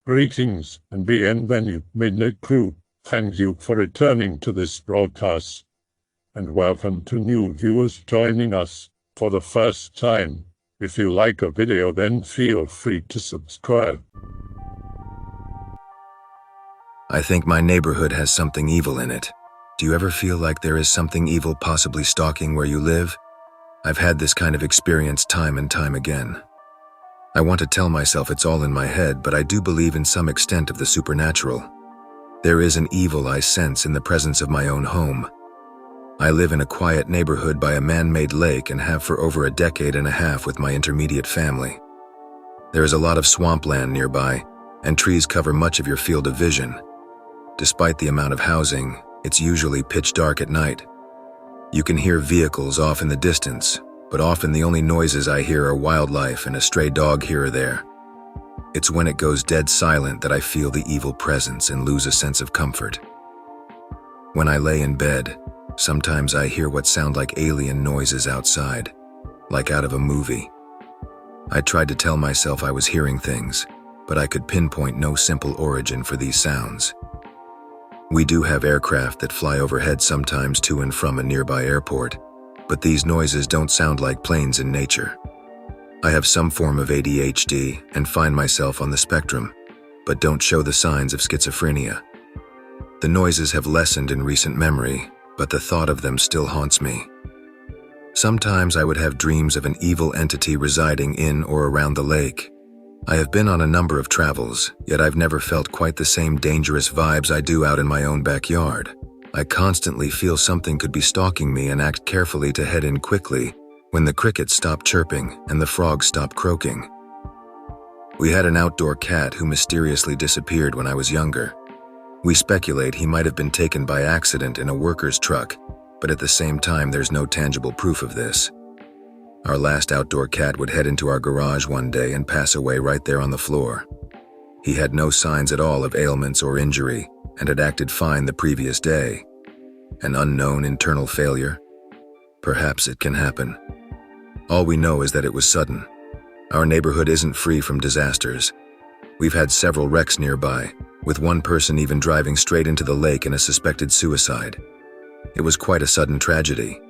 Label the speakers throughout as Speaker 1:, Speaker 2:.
Speaker 1: Greetings and bienvenue, MITZU. Thank you for returning to this broadcast, and welcome to new viewers joining us for the first time. If you like a video, then feel free to subscribe.
Speaker 2: I think my neighborhood has something evil in it. Do you ever feel like there is something evil possibly stalking where you live? I've had this kind of experience time and time again. I want to tell myself it's all in my head, but I do believe in some extent of the supernatural. There is an evil I sense in the presence of my own home. I live in a quiet neighborhood by a man-made lake and have for over a decade and a half with my intermediate family. There is a lot of swampland nearby, and trees cover much of your field of vision. Despite the amount of housing, it's usually pitch dark at night. You can hear vehicles off in the distance, but often the only noises I hear are wildlife and a stray dog here or there. It's when it goes dead silent that I feel the evil presence and lose a sense of comfort. When I lay in bed, sometimes I hear what sound like alien noises outside, like out of a movie. I tried to tell myself I was hearing things, but I could pinpoint no simple origin for these sounds. We do have aircraft that fly overhead sometimes to and from a nearby airport, but these noises don't sound like planes in nature. I have some form of ADHD and find myself on the spectrum, but don't show the signs of schizophrenia. The noises have lessened in recent memory, but the thought of them still haunts me. Sometimes I would have dreams of an evil entity residing in or around the lake. I have been on a number of travels, yet I've never felt quite the same dangerous vibes I do out in my own backyard. I constantly feel something could be stalking me and act carefully to head in quickly when the crickets stop chirping and the frogs stop croaking. We had an outdoor cat who mysteriously disappeared when I was younger. We speculate he might have been taken by accident in a worker's truck, but at the same time there's no tangible proof of this. Our last outdoor cat would head into our garage one day and pass away right there on the floor. He had no signs at all of ailments or injury and had acted fine the previous day. An unknown internal failure? Perhaps it can happen. All we know is that it was sudden. Our neighborhood isn't free from disasters. We've had several wrecks nearby, with one person even driving straight into the lake in a suspected suicide. It was quite a sudden tragedy.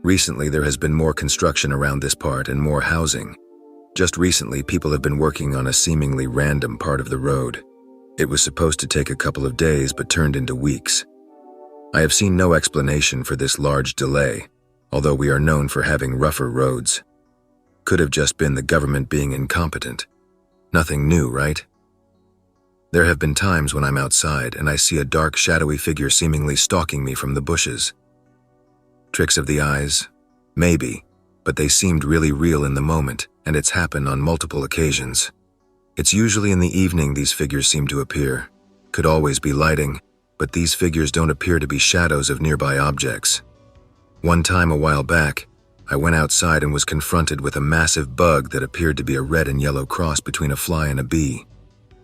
Speaker 2: Recently, there has been more construction around this part and more housing. Just recently, people have been working on a seemingly random part of the road. It was supposed to take a couple of days but turned into weeks. I have seen no explanation for this large delay, although we are known for having rougher roads. Could have just been the government being incompetent. Nothing new, right? There have been times when I'm outside and I see a dark, shadowy figure seemingly stalking me from the bushes. Tricks of the eyes? Maybe, but they seemed really real in the moment, and it's happened on multiple occasions. It's usually in the evening these figures seem to appear. Could always be lighting, but these figures don't appear to be shadows of nearby objects. One time a while back, I went outside and was confronted with a massive bug that appeared to be a red and yellow cross between a fly and a bee.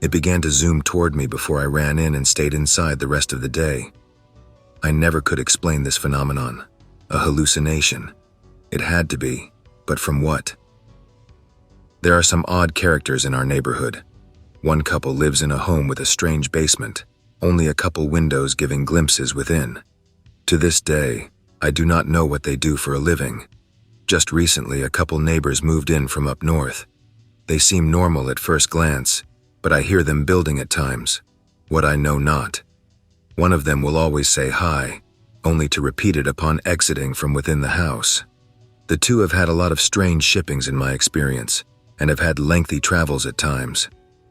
Speaker 2: It began to zoom toward me before I ran in and stayed inside the rest of the day. I never could explain this phenomenon. A hallucination. It had to be, but from what? There are some odd characters in our neighborhood. One couple lives in a home with a strange basement, only a couple windows giving glimpses within. To this day, I do not know what they do for a living. Just recently, a couple neighbors moved in from up north. They seem normal at first glance, but I hear them building at times. What I know not. One of them will always say hi, only to repeat it upon exiting from within the house. The two have had a lot of strange shippings in my experience, and have had lengthy travels at times.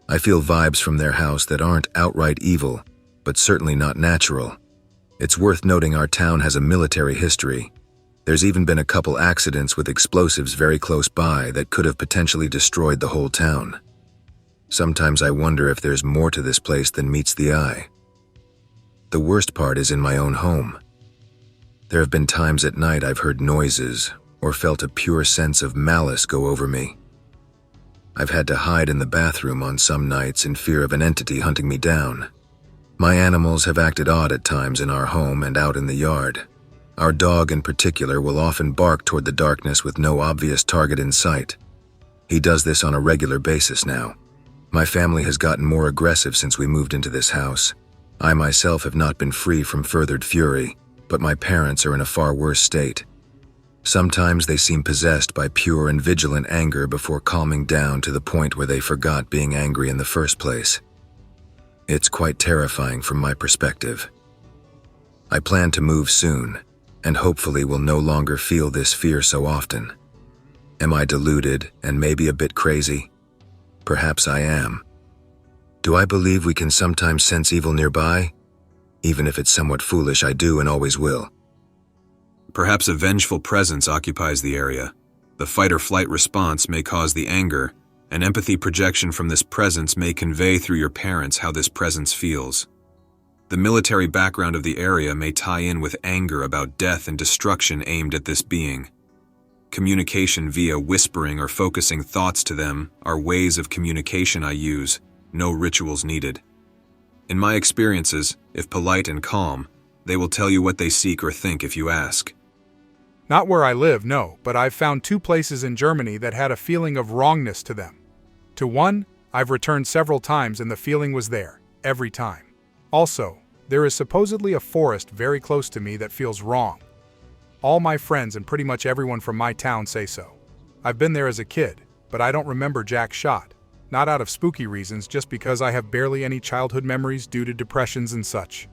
Speaker 2: I feel vibes from their house that aren't outright evil, but certainly not natural. It's worth noting our town has a military history. There's even been a couple accidents with explosives very close by that could have potentially destroyed the whole town. Sometimes I wonder if there's more to this place than meets the eye. The worst part is in my own home. There have been times at night I've heard noises or felt a pure sense of malice go over me. I've had to hide in the bathroom on some nights in fear of an entity hunting me down. My animals have acted odd at times in our home and out in the yard. Our dog in particular will often bark toward the darkness with no obvious target in sight. He does this on a regular basis now. My family has gotten more aggressive since we moved into this house. I myself have not been free from furthered fury, but my parents are in a far worse state. Sometimes they seem possessed by pure and vigilant anger before calming down to the point where they forgot being angry in the first place. It's quite terrifying from my perspective. I plan to move soon, and hopefully will no longer feel this fear so often. Am I deluded and maybe a bit crazy? Perhaps I am. Do I believe we can sometimes sense evil nearby? Even if it's somewhat foolish, I do and always will.
Speaker 3: Perhaps a vengeful presence occupies the area. The fight-or-flight response may cause the anger, and empathy projection from this presence may convey through your parents how this presence feels. The military background of the area may tie in with anger about death and destruction aimed at this being. Communication via whispering or focusing thoughts to them are ways of communication I use, no rituals needed. In my experiences, if polite and calm, they will tell you what they seek or think if you ask.
Speaker 4: Not where I live, no, but I've found 2 places in Germany that had a feeling of wrongness to them. To one, I've returned several times and the feeling was there, every time. Also, there is supposedly a forest very close to me that feels wrong. All my friends and pretty much everyone from my town say so. I've been there as a kid, but I don't remember Jack shot. Not out of spooky reasons, just because I have barely any childhood memories due to depressions and such.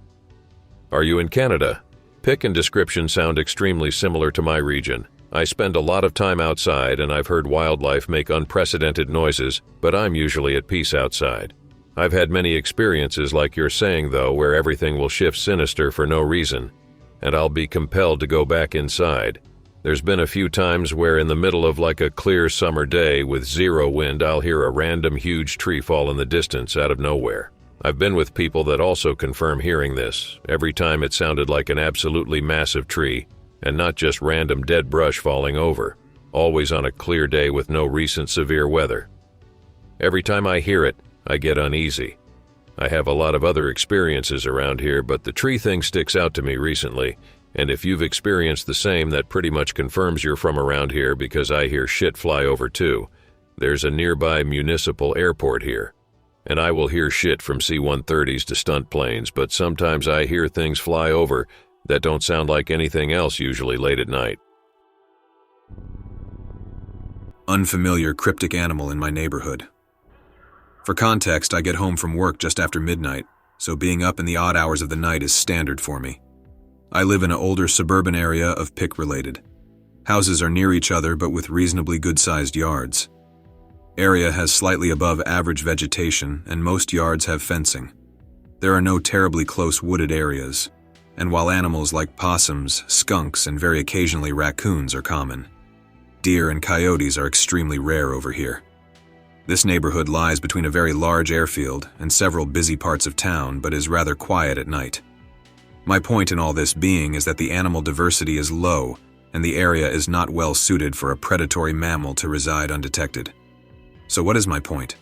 Speaker 5: Are you in Canada? Pic and description sound extremely similar to my region. I spend a lot of time outside and I've heard wildlife make unprecedented noises, but I'm usually at peace outside. I've had many experiences like you're saying though, where everything will shift sinister for no reason, and I'll be compelled to go back inside. There's been a few times where in the middle of like a clear summer day with zero wind, I'll hear a random huge tree fall in the distance out of nowhere. I've been with people that also confirm hearing this. Every time it sounded like an absolutely massive tree, and not just random dead brush falling over, always on a clear day with no recent severe weather. Every time I hear it, I get uneasy. I have a lot of other experiences around here, but the tree thing sticks out to me recently, and if you've experienced the same, that pretty much confirms you're from around here because I hear shit fly over too. There's a nearby municipal airport here, and I will hear shit from C-130s to stunt planes, but sometimes I hear things fly over that don't sound like anything else usually late at night.
Speaker 3: Unfamiliar cryptic animal in my neighborhood. For context, I get home from work just after midnight, so being up in the odd hours of the night is standard for me. I live in an older suburban area of PIC-related. Houses are near each other but with reasonably good-sized yards. Area has slightly above average vegetation and most yards have fencing. There are no terribly close wooded areas, and while animals like possums, skunks, and very occasionally raccoons are common, deer and coyotes are extremely rare over here. This neighborhood lies between a very large airfield and several busy parts of town but is rather quiet at night. My point in all this being is that the animal diversity is low and the area is not well suited for a predatory mammal to reside undetected. So what is my point?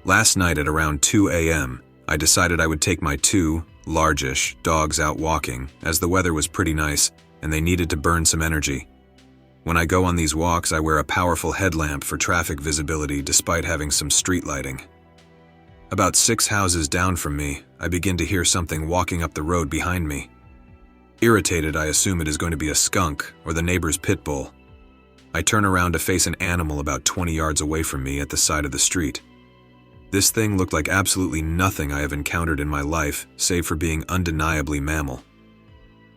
Speaker 3: Last night at around 2 a.m., I decided I would take my 2 largish dogs out walking as the weather was pretty nice and they needed to burn some energy. When I go on these walks, I wear a powerful headlamp for traffic visibility despite having some street lighting. About 6 houses down from me, I begin to hear something walking up the road behind me. Irritated, I assume it is going to be a skunk or the neighbor's pit bull. I turn around to face an animal about 20 yards away from me at the side of the street. This thing looked like absolutely nothing I have encountered in my life, save for being undeniably mammal.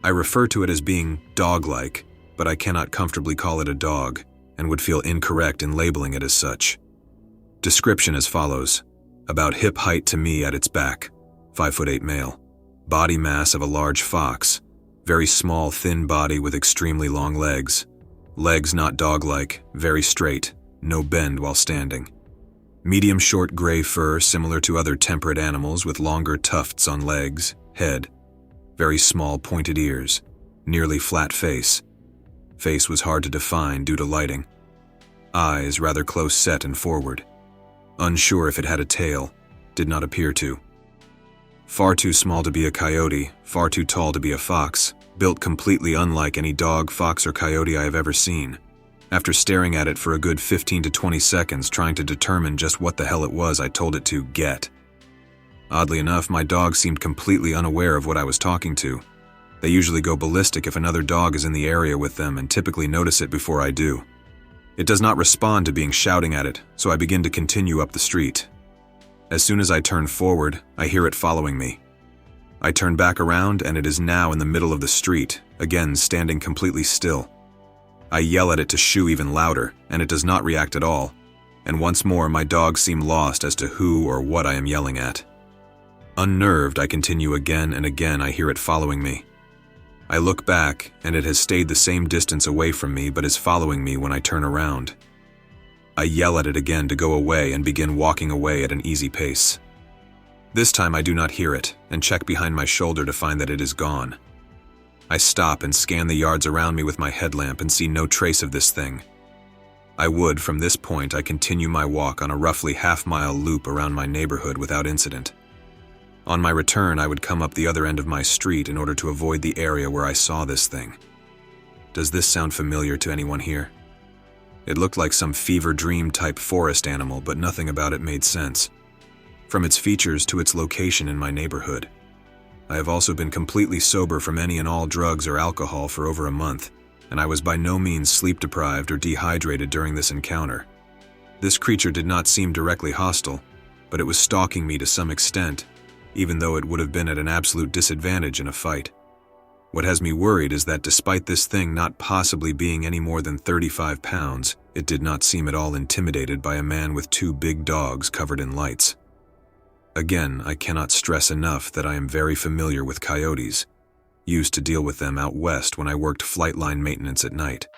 Speaker 3: I refer to it as being dog-like, but I cannot comfortably call it a dog, and would feel incorrect in labeling it as such. Description as follows: about hip height to me at its back, 5'8" male, body mass of a large fox, very small thin body with extremely long legs not dog-like, very straight, no bend while standing. Medium short gray fur similar to other temperate animals with longer tufts on legs, head, very small pointed ears, nearly flat face. Face was hard to define due to lighting. Eyes rather close set and forward. Unsure if it had a tail, did not appear to. Far too small to be a coyote, far too tall to be a fox, built completely unlike any dog, fox, or coyote I have ever seen. After staring at it for a good 15 to 20 seconds trying to determine just what the hell it was, I told it to get. Oddly enough, my dog seemed completely unaware of what I was talking to. They usually go ballistic if another dog is in the area with them and typically notice it before I do. It does not respond to being shouting at it, so I begin to continue up the street. As soon as I turn forward, I hear it following me. I turn back around and it is now in the middle of the street, again standing completely still. I yell at it to shoo even louder, and it does not react at all. And once more, my dogs seem lost as to who or what I am yelling at. Unnerved, I continue again and again. I hear it following me. I look back, and it has stayed the same distance away from me but is following me when I turn around. I yell at it again to go away and begin walking away at an easy pace. This time I do not hear it, and check behind my shoulder to find that it is gone. I stop and scan the yards around me with my headlamp and see no trace of this thing. From this point, I continue my walk on a roughly half-mile loop around my neighborhood without incident. On my return, I would come up the other end of my street in order to avoid the area where I saw this thing. Does this sound familiar to anyone here? It looked like some fever dream type forest animal, but nothing about it made sense. From its features to its location in my neighborhood. I have also been completely sober from any and all drugs or alcohol for over a month, and I was by no means sleep deprived or dehydrated during this encounter. This creature did not seem directly hostile, but it was stalking me to some extent, even though it would have been at an absolute disadvantage in a fight. What has me worried is that despite this thing not possibly being any more than 35 pounds, it did not seem at all intimidated by a man with 2 big dogs covered in lights. Again, I cannot stress enough that I am very familiar with coyotes, used to deal with them out west when I worked flight line maintenance at night.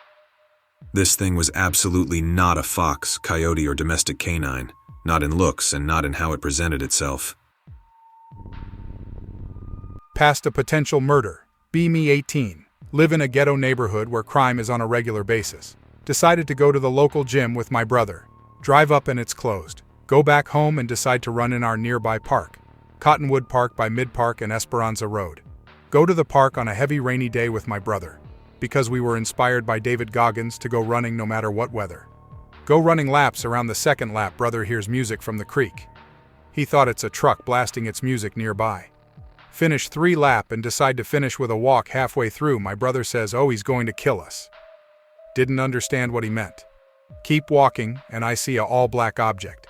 Speaker 3: This thing was absolutely not a fox, coyote, or domestic canine, not in looks and not in how it presented itself.
Speaker 4: Past a potential murder. Be me 18. Live in a ghetto neighborhood where crime is on a regular basis. Decided to go to the local gym with my brother. Drive up and it's closed. Go back home and decide to run in our nearby park. Cottonwood Park by Mid Park and Esperanza Road. Go to the park on a heavy rainy day with my brother, because we were inspired by David Goggins to go running no matter what weather. Go running laps. Around the second lap, brother hears music from the creek. He thought it's a truck blasting its music nearby. Finish 3 lap and decide to finish with a walk. Halfway through, my brother says, "Oh, he's going to kill us." Didn't understand what he meant. Keep walking, and I see a all-black object.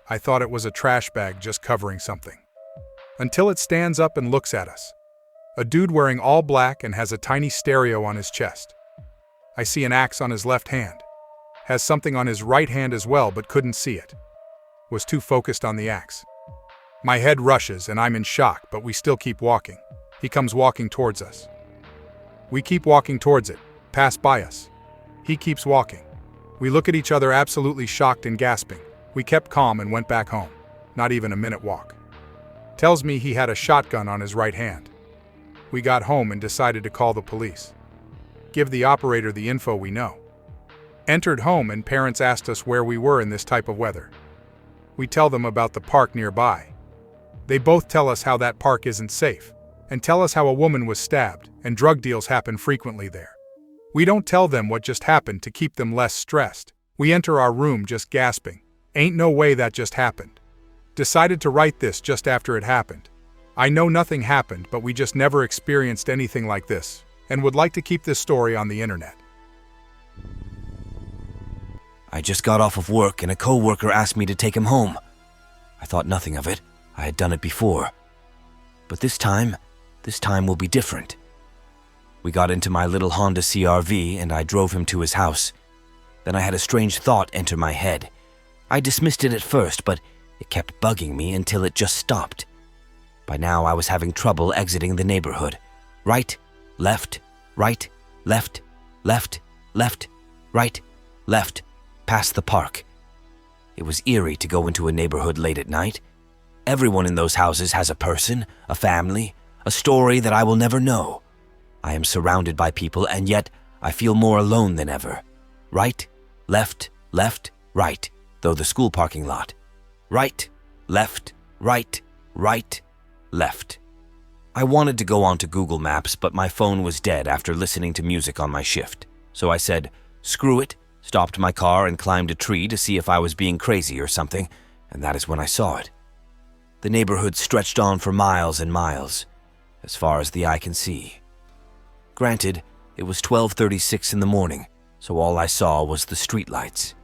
Speaker 4: I thought it was a trash bag just covering something. Until it stands up and looks at us. A dude wearing all black and has a tiny stereo on his chest. I see an axe on his left hand. Has something on his right hand as well, but couldn't see it. Was too focused on the axe. My head rushes and I'm in shock, but we still keep walking. He comes walking towards us. We keep walking towards it, pass by us. He keeps walking. We look at each other absolutely shocked and gasping. We kept calm and went back home. Not even a minute walk. Tells me he had a shotgun on his right hand. We got home and decided to call the police. Give the operator the info we know. Entered home and parents asked us where we were in this type of weather. We tell them about the park nearby. They both tell us how that park isn't safe, and tell us how a woman was stabbed and drug deals happen frequently there. We don't tell them what just happened to keep them less stressed. We enter our room just gasping. Ain't no way that just happened. Decided to write this just after it happened. I know nothing happened, but we just never experienced anything like this, and would like to keep this story on the internet.
Speaker 6: I just got off of work and a co-worker asked me to take him home. I thought nothing of it. I had done it before. But this time will be different. We got into my little Honda CR-V and I drove him to his house. Then I had a strange thought enter my head. I dismissed it at first, but it kept bugging me until it just stopped. By now I was having trouble exiting the neighborhood. Right, left, right, left, left, left, right, left, past the park. It was eerie to go into a neighborhood late at night. Everyone in those houses has a person, a family, a story that I will never know. I am surrounded by people, and yet I feel more alone than ever. Right, left, left, right, though the school parking lot. Right, left, right, right, left. I wanted to go onto Google Maps, but my phone was dead after listening to music on my shift. So I said, screw it, stopped my car and climbed a tree to see if I was being crazy or something, and that is when I saw it. The neighborhood stretched on for miles and miles, as far as the eye can see. Granted, it was 12:36 in the morning, so all I saw was the streetlights,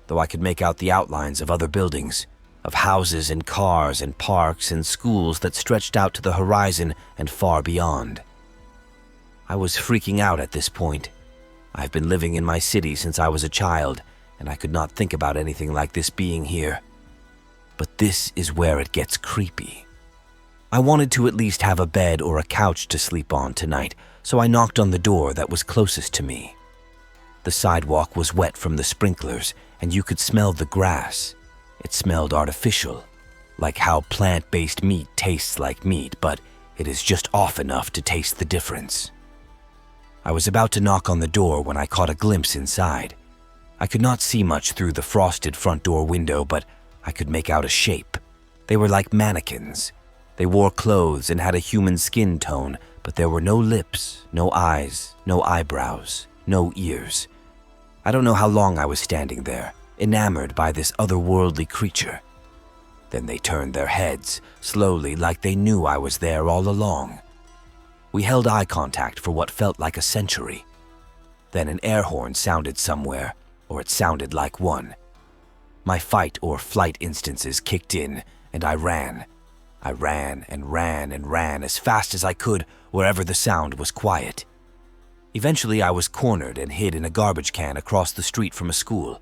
Speaker 6: though I could make out the outlines of other buildings, of houses and cars and parks and schools that stretched out to the horizon and far beyond. I was freaking out at this point. I've been living in my city since I was a child, and I could not think about anything like this being here. But this is where it gets creepy. I wanted to at least have a bed or a couch to sleep on tonight, so I knocked on the door that was closest to me. The sidewalk was wet from the sprinklers, and you could smell the grass. It smelled artificial, like how plant-based meat tastes like meat, but it is just off enough to taste the difference. I was about to knock on the door when I caught a glimpse inside. I could not see much through the frosted front door window, but I could make out a shape. They were like mannequins. They wore clothes and had a human skin tone, but there were no lips, no eyes, no eyebrows, no ears. I don't know how long I was standing there, enamored by this otherworldly creature. Then they turned their heads, slowly, like they knew I was there all along. We held eye contact for what felt like a century. Then an air horn sounded somewhere, or it sounded like one. My fight or flight instances kicked in, and I ran. I ran and ran and ran as fast as I could wherever the sound was quiet. Eventually, I was cornered and hid in a garbage can across the street from a school.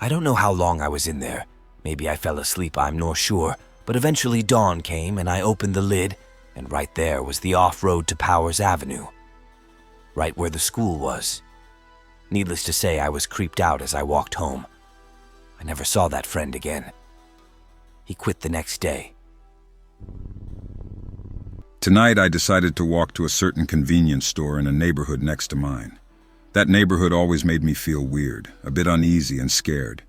Speaker 6: I don't know how long I was in there. Maybe I fell asleep, I'm not sure, but eventually dawn came and I opened the lid, and right there was the off-road to Powers Avenue, right where the school was. Needless to say, I was creeped out as I walked home. I never saw that friend again. He quit the next day.
Speaker 7: Tonight, I decided to walk to a certain convenience store in a neighborhood next to mine. That neighborhood always made me feel weird, a bit uneasy and scared.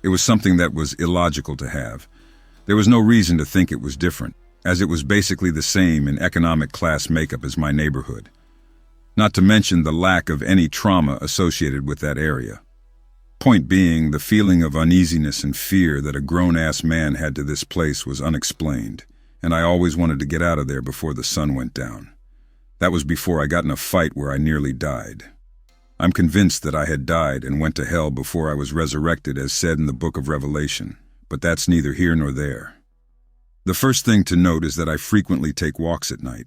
Speaker 7: It was something that was illogical to have. There was no reason to think it was different, as it was basically the same in economic class makeup as my neighborhood. Not to mention the lack of any trauma associated with that area. Point being, the feeling of uneasiness and fear that a grown-ass man had to this place was unexplained, and I always wanted to get out of there before the sun went down. That was before I got in a fight where I nearly died. I'm convinced that I had died and went to hell before I was resurrected as said in the book of Revelation, but that's neither here nor there. The first thing to note is that I frequently take walks at night,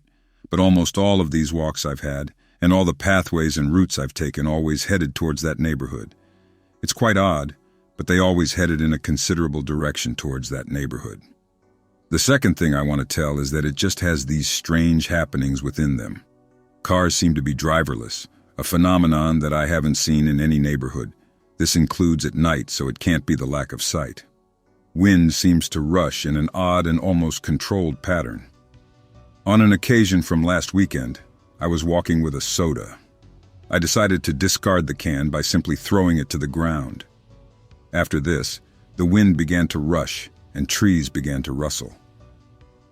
Speaker 7: but almost all of these walks I've had, and all the pathways and routes I've taken always headed towards that neighborhood. It's quite odd, but they always headed in a considerable direction towards that neighborhood. The second thing I want to tell is that it just has these strange happenings within them. Cars seem to be driverless, a phenomenon that I haven't seen in any neighborhood. This includes at night, so it can't be the lack of sight. Wind seems to rush in an odd and almost controlled pattern. On an occasion from last weekend, I was walking with a soda. I decided to discard the can by simply throwing it to the ground. After this, the wind began to rush and trees began to rustle.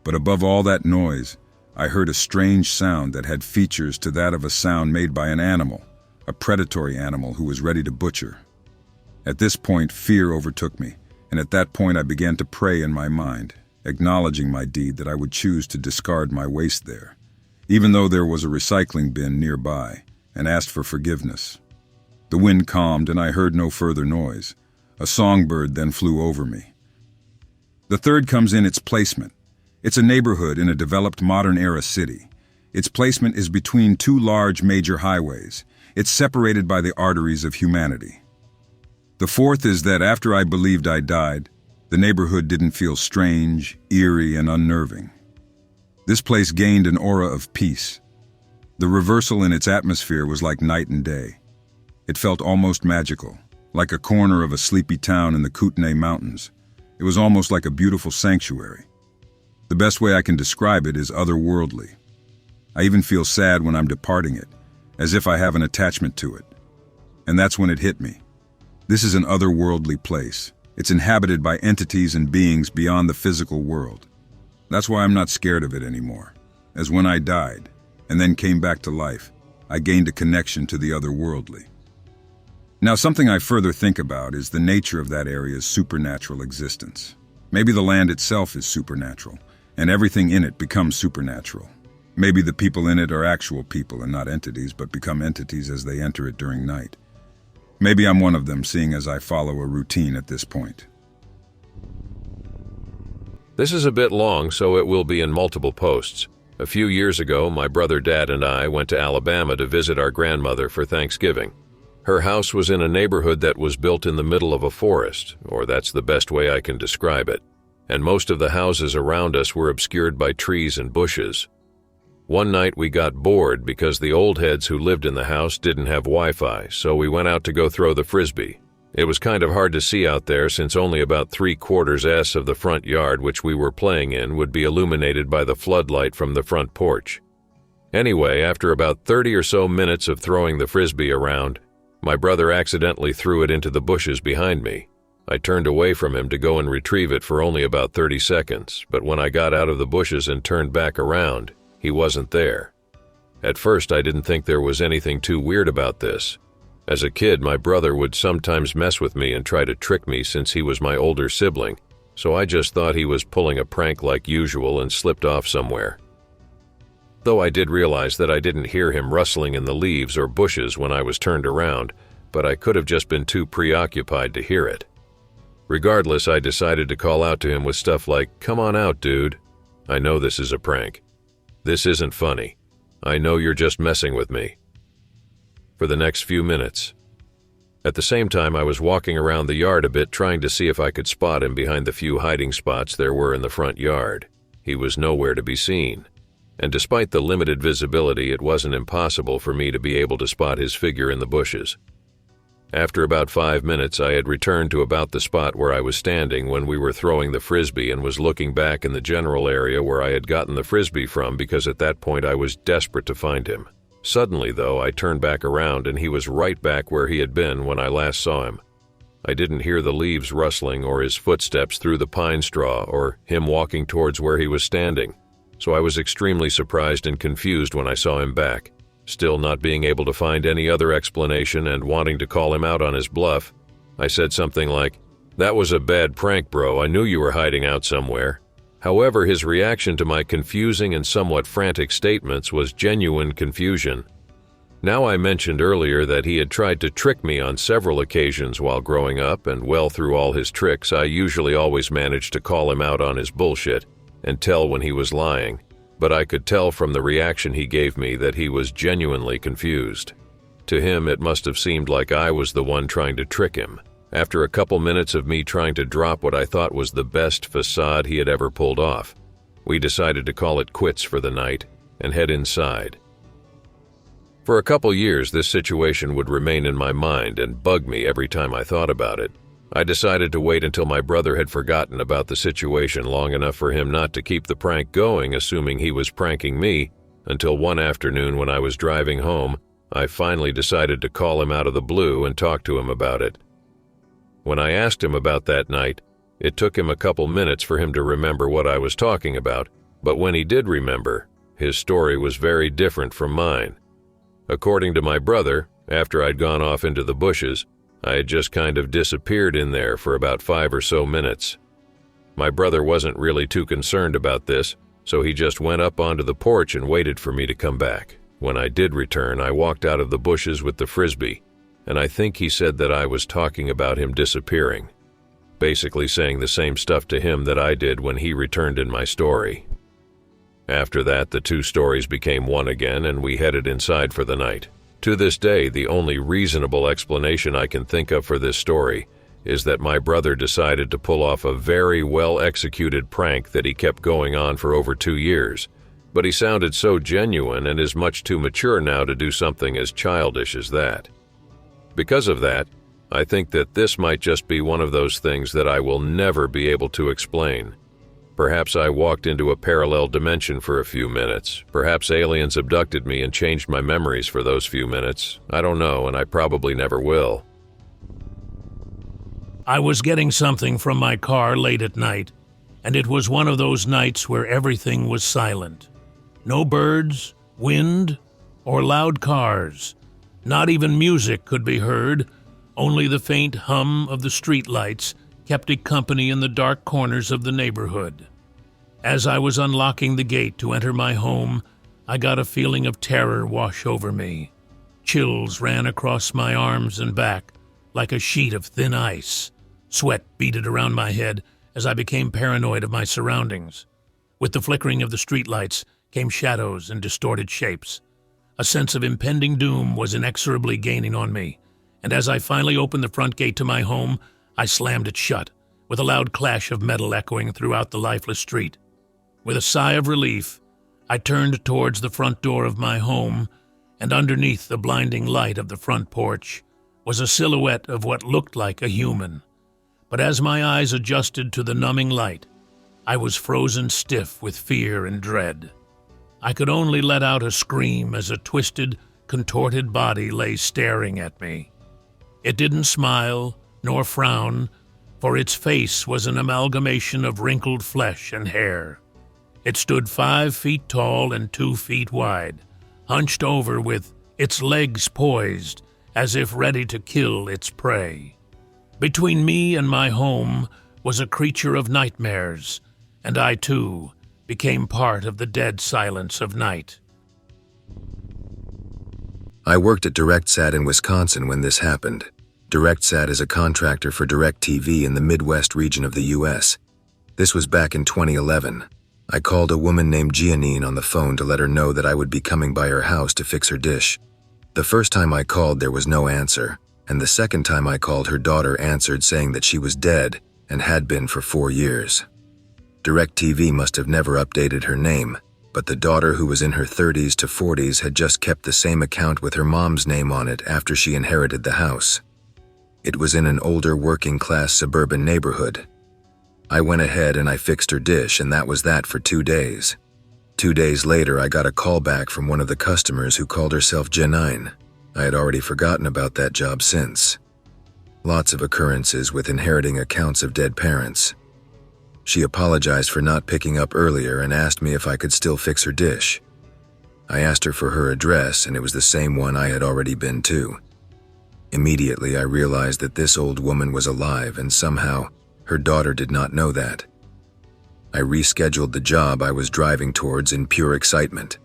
Speaker 7: But above all that noise, I heard a strange sound that had features to that of a sound made by an animal, a predatory animal who was ready to butcher. At this point, fear overtook me, and at that point I began to pray in my mind, acknowledging my deed that I would choose to discard my waste there, even though there was a recycling bin nearby, and asked for forgiveness. The wind calmed and I heard no further noise. A songbird then flew over me. The third comes in its placement. It's a neighborhood in a developed modern-era city. Its placement is between two large major highways. It's separated by the arteries of humanity. The fourth is that after I believed I died, the neighborhood didn't feel strange, eerie, and unnerving. This place gained an aura of peace. The reversal in its atmosphere was like night and day. It felt almost magical, like a corner of a sleepy town in the Kootenay Mountains. It was almost like a beautiful sanctuary. The best way I can describe it is otherworldly. I even feel sad when I'm departing it, as if I have an attachment to it. And that's when it hit me. This is an otherworldly place. It's inhabited by entities and beings beyond the physical world. That's why I'm not scared of it anymore, as when I died, and then came back to life, I gained a connection to the otherworldly. Now, something I further think about is the nature of that area's supernatural existence. Maybe the land itself is supernatural, and everything in it becomes supernatural. Maybe the people in it are actual people and not entities, but become entities as they enter it during night. Maybe I'm one of them, seeing as I follow a routine at this point.
Speaker 5: This is a bit long, so it will be in multiple posts. A few years ago, my brother, Dad, and I went to Alabama to visit our grandmother for Thanksgiving. Her house was in a neighborhood that was built in the middle of a forest, or that's the best way I can describe it, and most of the houses around us were obscured by trees and bushes. One night we got bored because the old heads who lived in the house didn't have Wi-Fi, so we went out to go throw the frisbee. It was kind of hard to see out there since only about 3/4 of the front yard which we were playing in would be illuminated by the floodlight from the front porch. Anyway, after about 30 or so minutes of throwing the frisbee around, my brother accidentally threw it into the bushes behind me. I turned away from him to go and retrieve it for only about 30 seconds, but when I got out of the bushes and turned back around, he wasn't there. At first, I didn't think there was anything too weird about this. As a kid, my brother would sometimes mess with me and try to trick me since he was my older sibling, so I just thought he was pulling a prank like usual and slipped off somewhere. Though I did realize that I didn't hear him rustling in the leaves or bushes when I was turned around, but I could have just been too preoccupied to hear it. Regardless, I decided to call out to him with stuff like, "Come on out, dude. I know this is a prank. This isn't funny. I know you're just messing with me." For the next few minutes. At the same time, I was walking around the yard a bit trying to see if I could spot him behind the few hiding spots there were in the front yard. He was nowhere to be seen. And despite the limited visibility, it wasn't impossible for me to be able to spot his figure in the bushes. After about 5 minutes, I had returned to about the spot where I was standing when we were throwing the frisbee and was looking back in the general area where I had gotten the frisbee from because at that point I was desperate to find him. Suddenly, though, I turned back around and he was right back where he had been when I last saw him. I didn't hear the leaves rustling or his footsteps through the pine straw or him walking towards where he was standing, so I was extremely surprised and confused when I saw him back. Still not being able to find any other explanation and wanting to call him out on his bluff, I said something like, "That was a bad prank, bro. I knew you were hiding out somewhere." However, his reaction to my confusing and somewhat frantic statements was genuine confusion. Now, I mentioned earlier that he had tried to trick me on several occasions while growing up, and well through all his tricks, I usually always managed to call him out on his bullshit and tell when he was lying. But I could tell from the reaction he gave me that he was genuinely confused. To him, it must have seemed like I was the one trying to trick him. After a couple minutes of me trying to drop what I thought was the best facade he had ever pulled off, we decided to call it quits for the night and head inside. For a couple years, this situation would remain in my mind and bug me every time I thought about it. I decided to wait until my brother had forgotten about the situation long enough for him not to keep the prank going, assuming he was pranking me, until one afternoon when I was driving home, I finally decided to call him out of the blue and talk to him about it. When I asked him about that night, it took him a couple minutes for him to remember what I was talking about, but when he did remember, his story was very different from mine. According to my brother, after I'd gone off into the bushes, I had just kind of disappeared in there for about 5 or so minutes. My brother wasn't really too concerned about this, so he just went up onto the porch and waited for me to come back. When I did return, I walked out of the bushes with the frisbee, and I think he said that I was talking about him disappearing, basically saying the same stuff to him that I did when he returned in my story. After that, the two stories became one again, and we headed inside for the night. To this day, the only reasonable explanation I can think of for this story is that my brother decided to pull off a very well-executed prank that he kept going on for over 2 years, but he sounded so genuine and is much too mature now to do something as childish as that. Because of that, I think that this might just be one of those things that I will never be able to explain. Perhaps I walked into a parallel dimension for a few minutes. Perhaps aliens abducted me and changed my memories for those few minutes. I don't know, and I probably never will.
Speaker 8: I was getting something from my car late at night, and it was one of those nights where everything was silent. No birds, wind, or loud cars. Not even music could be heard, Only the faint hum of the streetlights kept it company in the dark corners of the neighborhood. As I was unlocking the gate to enter my home, I got a feeling of terror wash over me. Chills ran across my arms and back like a sheet of thin ice. Sweat beaded around my head as I became paranoid of my surroundings. With the flickering of the streetlights came shadows and distorted shapes. A sense of impending doom was inexorably gaining on me, and as I finally opened the front gate to my home, I slammed it shut, with a loud clash of metal echoing throughout the lifeless street. With a sigh of relief, I turned towards the front door of my home, and underneath the blinding light of the front porch was a silhouette of what looked like a human. But as my eyes adjusted to the numbing light, I was frozen stiff with fear and dread. I could only let out a scream as a twisted, contorted body lay staring at me. It didn't smile nor frown, for its face was an amalgamation of wrinkled flesh and hair. It stood 5 feet tall and 2 feet wide, hunched over with its legs poised as if ready to kill its prey. Between me and my home was a creature of nightmares, and I too became part of the dead silence of night.
Speaker 2: I worked at DirectSat in Wisconsin when this happened. DirectSat is a contractor for DirecTV in the Midwest region of the U.S. This was back in 2011. I called a woman named Geanine on the phone to let her know that I would be coming by her house to fix her dish. The first time I called, there was no answer, and the second time I called, her daughter answered saying that she was dead and had been for 4 years. DirecTV must have never updated her name, but the daughter, who was in her 30s to 40s, had just kept the same account with her mom's name on it after she inherited the house. It was in an older working-class suburban neighborhood. I went ahead and I fixed her dish, and that was that for 2 days. 2 days later, I got a call back from one of the customers who called herself Geanine. I had already forgotten about that job since. Lots of occurrences with inheriting accounts of dead parents. She apologized for not picking up earlier and asked me if I could still fix her dish. I asked her for her address, and it was the same one I had already been to. Immediately, I realized that this old woman was alive, and somehow, her daughter did not know that. I rescheduled the job I was driving towards in pure excitement.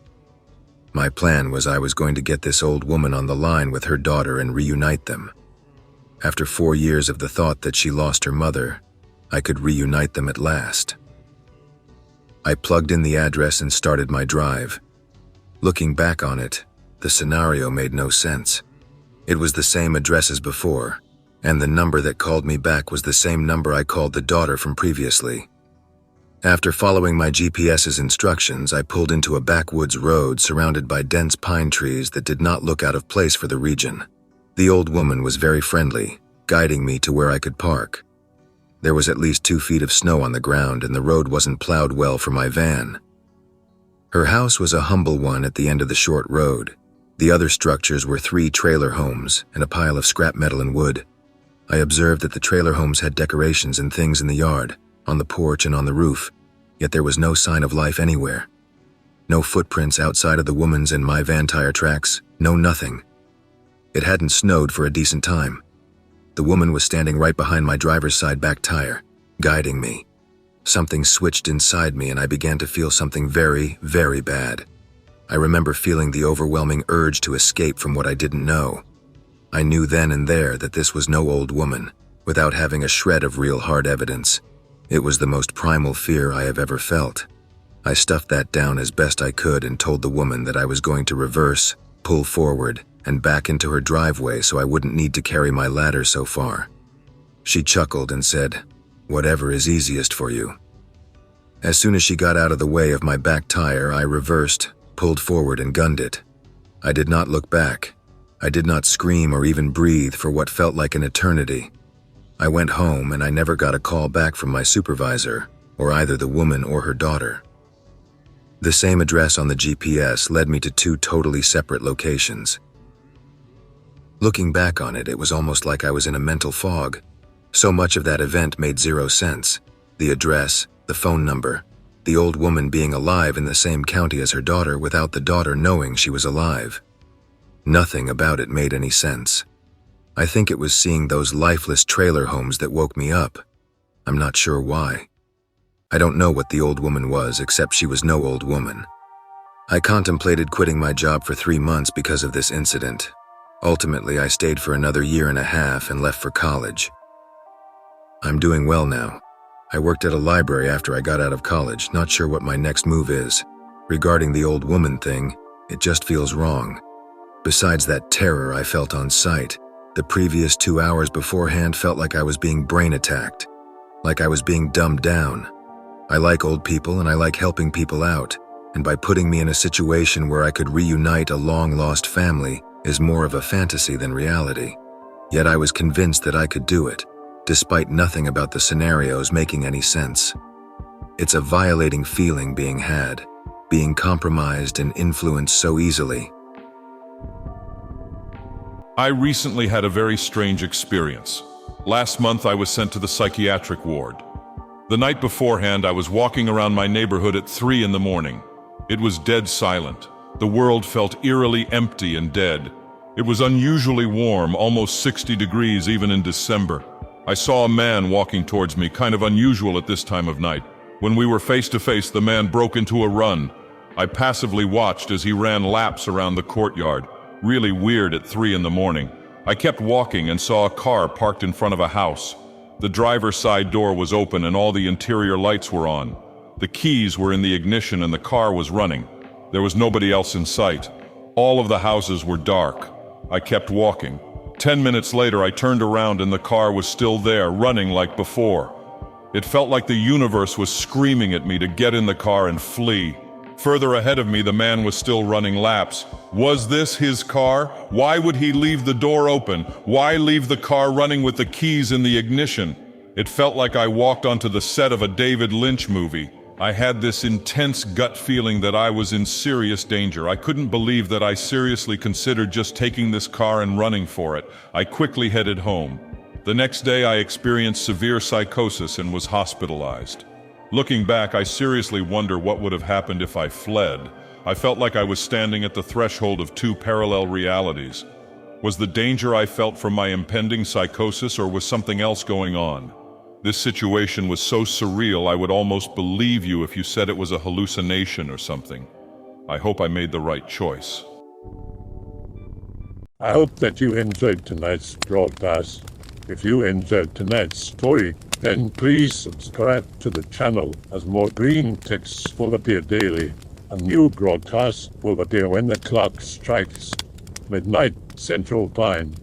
Speaker 2: My plan was I was going to get this old woman on the line with her daughter and reunite them. After 4 years of the thought that she lost her mother, I could reunite them at last. I plugged in the address and started my drive. Looking back on it, the scenario made no sense. It was the same address as before, and the number that called me back was the same number I called the daughter from previously. After following my GPS's instructions, I pulled into a backwoods road surrounded by dense pine trees that did not look out of place for the region. The old woman was very friendly, guiding me to where I could park. There was at least 2 feet of snow on the ground, and the road wasn't plowed well for my van. Her house was a humble one at the end of the short road. The other structures were 3 trailer homes and a pile of scrap metal and wood. I observed that the trailer homes had decorations and things in the yard, on the porch and on the roof, yet there was no sign of life anywhere. No footprints outside of the woman's and my van tire tracks, no nothing. It hadn't snowed for a decent time. The woman was standing right behind my driver's side back tire, guiding me. Something switched inside me and I began to feel something very, very bad. I remember feeling the overwhelming urge to escape from what I didn't know. I knew then and there that this was no old woman, without having a shred of real hard evidence. It was the most primal fear I have ever felt. I stuffed that down as best I could and told the woman that I was going to reverse, pull forward, and back into her driveway so I wouldn't need to carry my ladder so far. She chuckled and said, "Whatever is easiest for you." As soon as she got out of the way of my back tire, I reversed, pulled forward, and gunned it. I did not look back. I did not scream or even breathe for what felt like an eternity. I went home and I never got a call back from my supervisor, or either the woman or her daughter. The same address on the GPS led me to 2 totally separate locations. Looking back on it, it was almost like I was in a mental fog. So much of that event made 0 sense. The address, the phone number, the old woman being alive in the same county as her daughter without the daughter knowing she was alive. Nothing about it made any sense. I think it was seeing those lifeless trailer homes that woke me up. I'm not sure why. I don't know what the old woman was, except she was no old woman. I contemplated quitting my job for 3 months because of this incident. Ultimately, I stayed for another 1.5 years and left for college. I'm doing well now. I worked at a library after I got out of college, not sure what my next move is. Regarding the old woman thing, it just feels wrong. Besides that terror I felt on sight, the previous 2 hours beforehand felt like I was being brain attacked, like I was being dumbed down. I like old people and I like helping people out, and by putting me in a situation where I could reunite a long-lost family is more of a fantasy than reality. Yet I was convinced that I could do it, despite nothing about the scenarios making any sense. It's a violating feeling being had, being compromised and influenced so easily.
Speaker 9: I recently had a very strange experience. Last month I was sent to the psychiatric ward. The night beforehand I was walking around my neighborhood at 3 in the morning. It was dead silent. The world felt eerily empty and dead. It was unusually warm, almost 60 degrees even in December. I saw a man walking towards me, kind of unusual at this time of night. When we were face to face, the man broke into a run. I passively watched as he ran laps around the courtyard. Really weird at 3 in the morning. I kept walking and saw a car parked in front of a house. The driver's side door was open and all the interior lights were on. The keys were in the ignition and the car was running. There was nobody else in sight. All of the houses were dark. I kept walking. 10 minutes later, I turned around and the car was still there, running like before. It felt like the universe was screaming at me to get in the car and flee. Further ahead of me, the man was still running laps. Was this his car? Why would he leave the door open? Why leave the car running with the keys in the ignition? It felt like I walked onto the set of a David Lynch movie. I had this intense gut feeling that I was in serious danger. I couldn't believe that I seriously considered just taking this car and running for it. I quickly headed home. The next day I experienced severe psychosis and was hospitalized. Looking back, I seriously wonder what would have happened if I fled. I felt like I was standing at the threshold of 2 parallel realities. Was the danger I felt from my impending psychosis, or was something else going on? This situation was so surreal I would almost believe you if you said it was a hallucination or something. I hope I made the right choice.
Speaker 1: I hope that you enjoyed tonight's broadcast. If you enjoyed tonight's story, then please subscribe to the channel, as more Greentext will appear daily. A new broadcast will appear when the clock strikes midnight Central Time.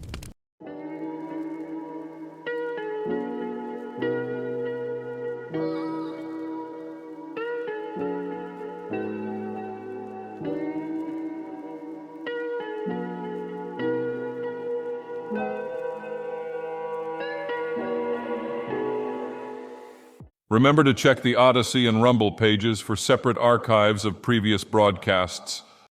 Speaker 9: Remember to check the Odyssey and Rumble pages for separate archives of previous broadcasts.